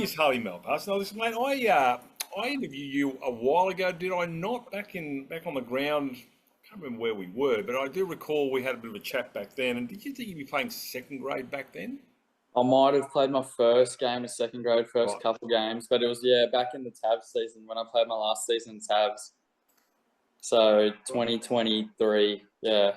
is Harley Malpass. Now, listen, mate, I interviewed you a while ago, did I not? Back on the ground. I can't remember where we were, but I do recall we had a bit of a chat back then. And did you think you'd be playing second grade back then? I might have played my first game of second grade, first Right. couple games, but it was, back in the Tabs season when I played my last season in Tabs. So 2023, yeah.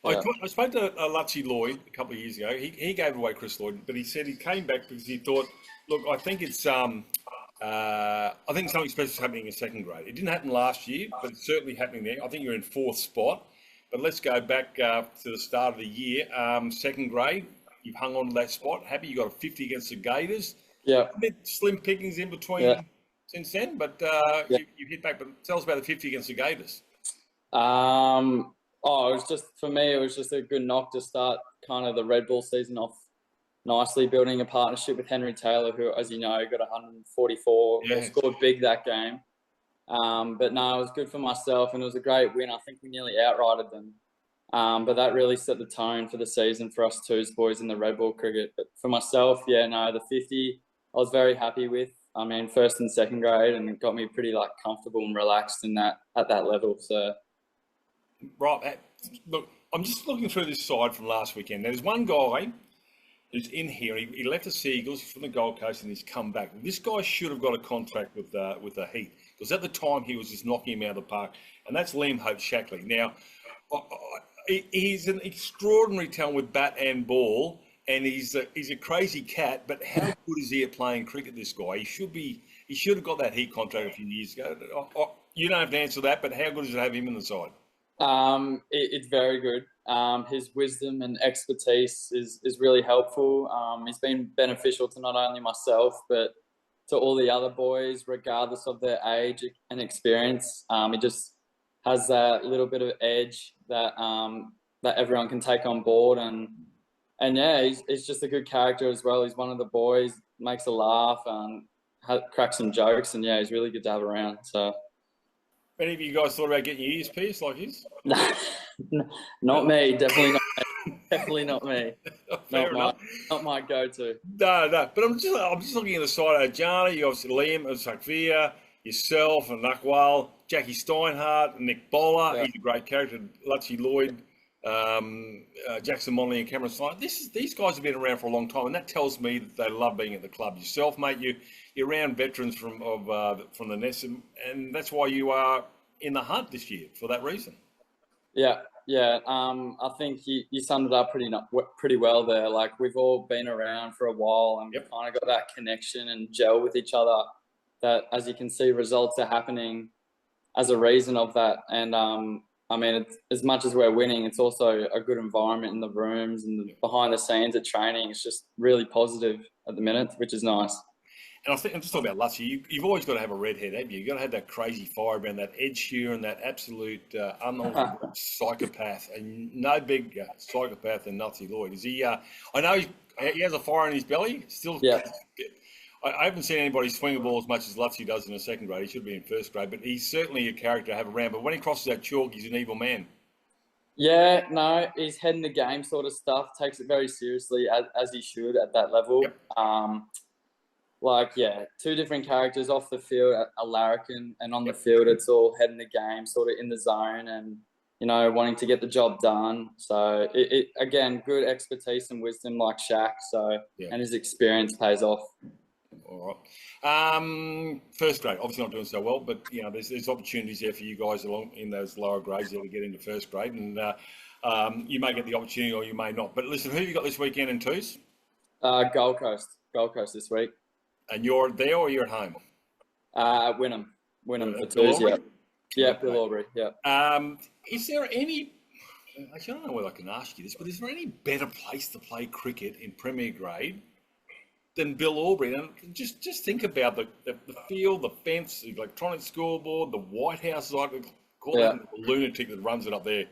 I spoke to Lutzy Lloyd a couple of years ago. He gave away Chris Lloyd, but he said he came back because he thought, look, I think it's I think something special is happening in second grade. It didn't happen last year, but it's certainly happening there. I think you're in fourth spot. But let's go back to the start of the year. Second grade, you've hung on to that spot. Happy you got a 50 against the Gators. Yeah. A bit slim pickings in between since then, but you've hit back. But tell us about the 50 against the Gators. It was just, for me, it was just a good knock to start kind of the Red Bull season off nicely, building a partnership with Henry Taylor, who, as you know, got 144, scored big that game. But no, it was good for myself, and it was a great win. I think we nearly outrighted them. But that really set the tone for the season for us Twos boys in the Red Bull cricket. But for myself, the 50, I was very happy with. I mean, first and second grade, and it got me pretty comfortable and relaxed in that at that level. So, right, look, I'm just looking through this side from last weekend. There's one guy who's in here. He left the Seagulls, he's from the Gold Coast, and he's come back. This guy should have got a contract with the Heat, because at the time he was just knocking him out of the park, and that's Liam Hope-Shackley. Now, he's an extraordinary talent with bat and ball, and he's a crazy cat. But how good is he at playing cricket? This guy, he should have got that Heat contract a few years ago. You don't have to answer that, but how good is it to have him in the side? It's very good. His wisdom and expertise is really helpful. He's been beneficial to not only myself, but to all the other boys, regardless of their age and experience. He just has that little bit of edge that that everyone can take on board, and he's just a good character as well. He's one of the boys, makes a laugh, and cracks some jokes, and he's really good to have around. So. Any of you guys thought about getting your ears pierced like his? Not me. Definitely not me. Definitely not me. Not my go-to. No. But I'm just looking at the side of Jana. You obviously Liam, Sakvia, yourself, and Nakwal, Jackie Steinhardt, Nick Bowler. Yeah. He's a great character. Lutzy Lloyd, Jackson Monley, and Cameron Snyder. These guys have been around for a long time, and that tells me that they love being at the club. Yourself, mate, you're around veterans from the Nest, and that's why you are in the hunt this year for that reason. Yeah. I think you summed it up pretty well there. Like, we've all been around for a while, and we've kind of got that connection and gel with each other. That, as you can see, results are happening as a reason of that. And I mean, it's, as much as we're winning, it's also a good environment in the rooms and behind the scenes at training. It's just really positive at the minute, which is nice. And I'm just talking about Lutzy. You've always got to have a redhead, haven't you? You've got to have that crazy fire around that Ed Sheeran, that absolute unhonorable psychopath, and no big psychopath than Lutzy Lloyd. Is he? I know he has a fire in his belly. Still, I haven't seen anybody swing a ball as much as Lutzy does in the second grade. He should be in first grade, but he's certainly a character to have around. But when he crosses that chalk, he's an evil man. Yeah, no, he's head in the game sort of stuff. Takes it very seriously, as he should at that level. Two different characters off the field, a larrikin, and on the field, it's all head in the game, sort of in the zone, and wanting to get the job done. So it again, good expertise and wisdom like Shaq. So and his experience pays off. All right. First grade, obviously not doing so well, but there's opportunities there for you guys along in those lower grades there to get into first grade, and you may get the opportunity or you may not. But listen, who have you got this weekend in twos? Gold Coast this week. And you're there or you're at home? Wynnum for twos. Bill Aubrey. Is there any? Actually, I don't know whether I can ask you this, but is there any better place to play cricket in Premier Grade than Bill Aubrey? And just think about the field, the fence, the electronic scoreboard, the White House, as I could call it, the lunatic that runs it up there.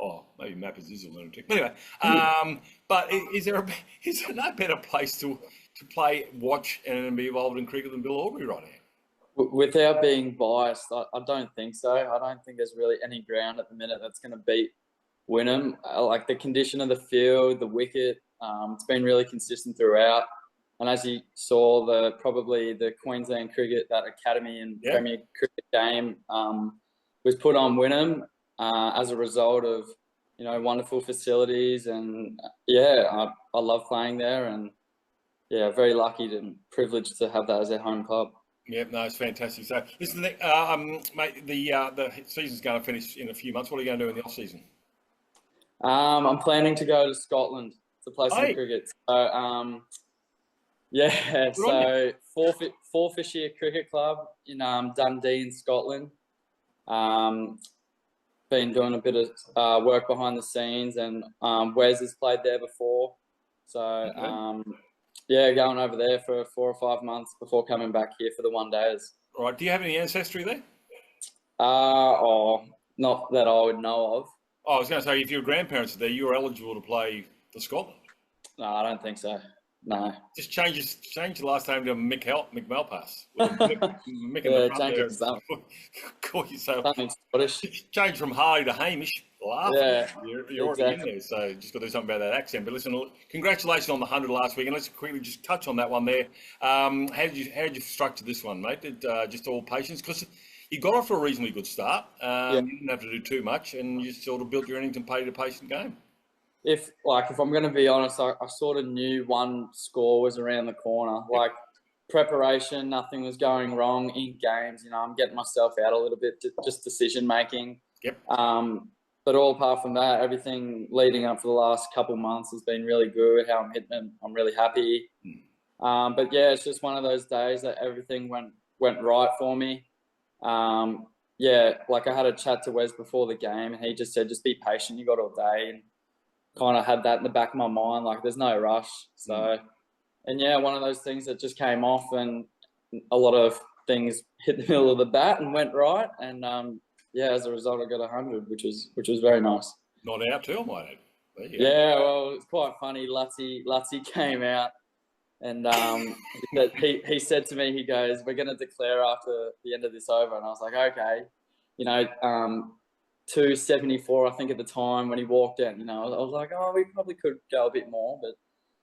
Oh, maybe Malpass is a lunatic. But anyway, but is there no better place to play, watch, and be involved in cricket than Bill Aubrey right now? Without being biased, I don't think so. I don't think there's really any ground at the minute that's going to beat Wynnum. Like the condition of the field, the wicket, it's been really consistent throughout. And as you saw, probably the Queensland Cricket, that academy and Premier Cricket game was put on Wynnum as a result of, you know, wonderful facilities. And I love playing there, and very lucky and privileged to have that as our home club. Yeah, no, it's fantastic. So, listen, mate, the season's going to finish in a few months. What are you going to do in the off season? I'm planning to go to Scotland to play some cricket. So, so Forfishire Cricket Club in Dundee in Scotland. Been doing a bit of work behind the scenes, and Wes has played there before. So, going over there for 4 or 5 months before coming back here for the one-days. Right. Do you have any ancestry there? Not that I would know of. Oh, I was going to say, if your grandparents are there, you're eligible to play for Scotland. No, I don't think so. No. Just change the last name to Malpass. Mick in the front there. Call yourself. Change from Harley to Hamish. You're already in there, so just got to do something about that accent. But listen, congratulations on the 100 last week, and let's quickly just touch on that one there. How did you structure this one, mate? Just all patience, because you got off to a reasonably good start. You didn't have to do too much, and you sort of built your innings and played a patient game. If I'm going to be honest, I sort of knew one score was around the corner. Like, preparation, nothing was going wrong in games. You know, I'm getting myself out a little bit, just decision making. But all apart from that, everything leading up for the last couple months has been really good. How I'm hitting, I'm really happy. But it's just one of those days that everything went right for me. Like I had a chat to Wes before the game, and he just said, just be patient. You got all day. And kind of had that in the back of my mind, like there's no rush. So, and one of those things that just came off, and a lot of things hit the middle of the bat and went right. And as a result, I got 100, which was very nice. Not out too, mate. Well, it's quite funny. Lutzy came out, and he said to me, he goes, "We're going to declare after the end of this over," and I was like, okay, 274, I think, at the time when he walked out. I was like, we probably could go a bit more, but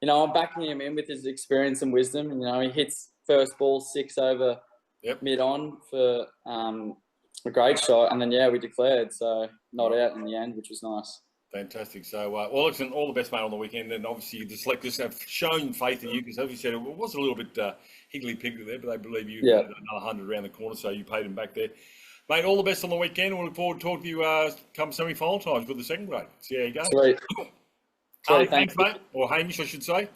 I'm backing him in with his experience and wisdom. And he hits first ball 6 over mid on for a great shot, and then we declared, so not out in the end, which was nice. Fantastic. So, listen, all the best, mate, on the weekend. And obviously, the selectors have shown faith in you, because, as you said, it was a little bit higgly-piggly there, but they believe you had another 100 around the corner, so you paid them back there. Mate, all the best on the weekend. We look forward to talking to you come semi-final times with the second grade. See how you go. Sweet. Thanks, mate. Or Hamish, I should say.